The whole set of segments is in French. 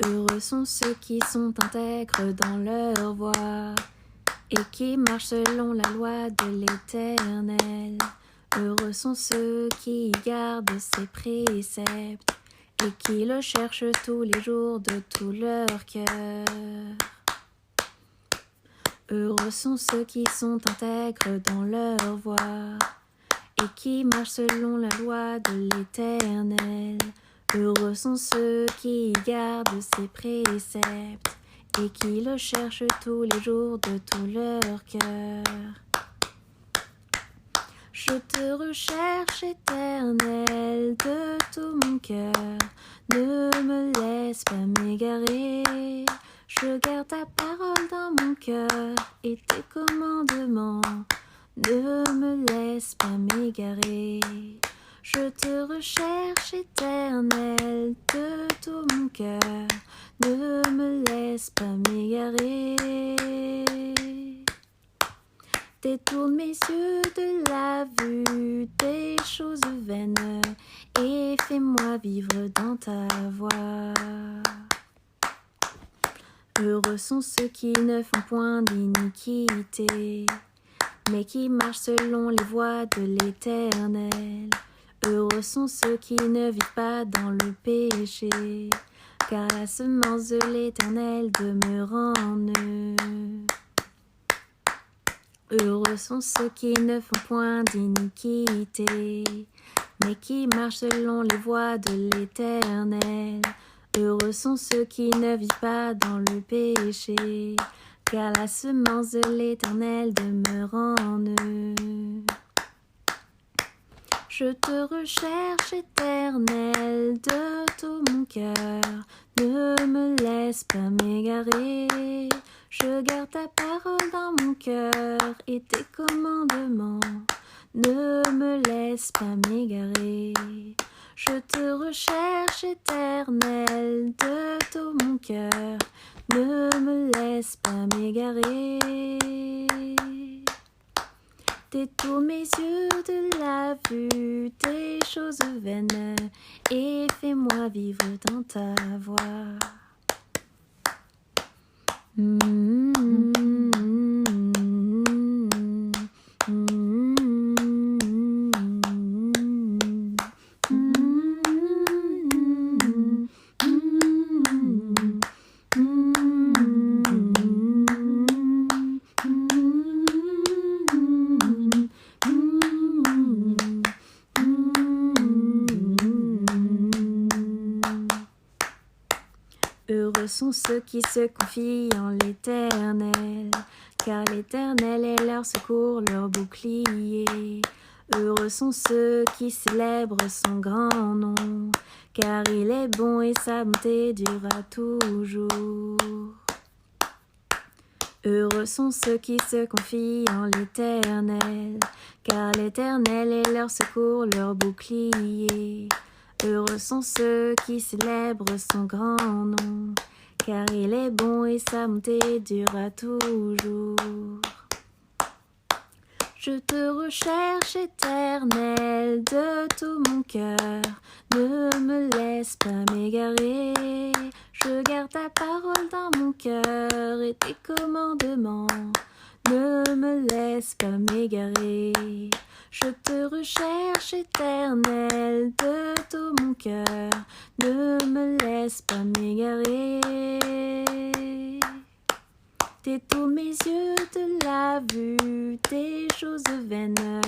Heureux sont ceux qui sont intègres dans leur voie et qui marchent selon la loi de l'Éternel. Heureux sont ceux qui gardent ses préceptes et qui le cherchent tous les jours de tout leur cœur. Heureux sont ceux qui sont intègres dans leur voie et qui marchent selon la loi de l'Éternel. Heureux sont ceux qui gardent ses préceptes et qui le cherchent tous les jours de tout leur cœur. Je te recherche, Éternel, de tout mon cœur. Ne me laisse pas m'égarer. Je garde ta parole dans mon cœur et tes commandements. Ne me laisse pas m'égarer. Je te recherche, Éternel, de tout mon cœur. Ne me laisse pas m'égarer. Détourne mes yeux de la vue des choses vaines et fais-moi vivre dans ta voie. Heureux sont ceux qui ne font point d'iniquité, mais qui marchent selon les voies de l'Éternel. Heureux sont ceux qui ne vivent pas dans le péché, car la semence de l'Éternel demeure en eux. Heureux sont ceux qui ne font point d'iniquité, mais qui marchent selon les voies de l'Éternel. Heureux sont ceux qui ne vivent pas dans le péché, car la semence de l'Éternel demeure en eux. Je te recherche, Éternel, de tout mon cœur. Ne me laisse pas m'égarer. Je garde ta parole dans mon cœur et tes commandements. Ne me laisse pas m'égarer. Je te recherche, Éternel, de tout mon cœur. Ne me laisse pas m'égarer. Détourne mes yeux de la vue des choses vaines et fais-moi vivre dans ta voie. Heureux sont ceux qui se confient en l'Éternel, car l'Éternel est leur secours, leur bouclier. Heureux sont ceux qui célèbrent son grand nom, car il est bon et sa bonté durera toujours. Heureux sont ceux qui se confient en l'Éternel, car l'Éternel est leur secours, leur bouclier. Heureux sont ceux qui célèbrent son grand nom, car il est bon et sa bonté durera toujours. Je te recherche, Éternel, de tout mon cœur. Ne me laisse pas m'égarer. Je garde ta parole dans mon cœur et tes commandements. Ne me laisse pas m'égarer. Je te recherche, Éternel, de tout mon cœur. Ne me laisse pas m'égarer. Détourne mes yeux de la vue des choses vaines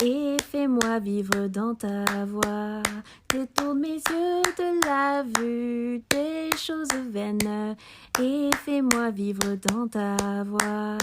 et fais-moi vivre dans ta voie. Détourne mes yeux de la vue des choses vaines et fais-moi vivre dans ta voie.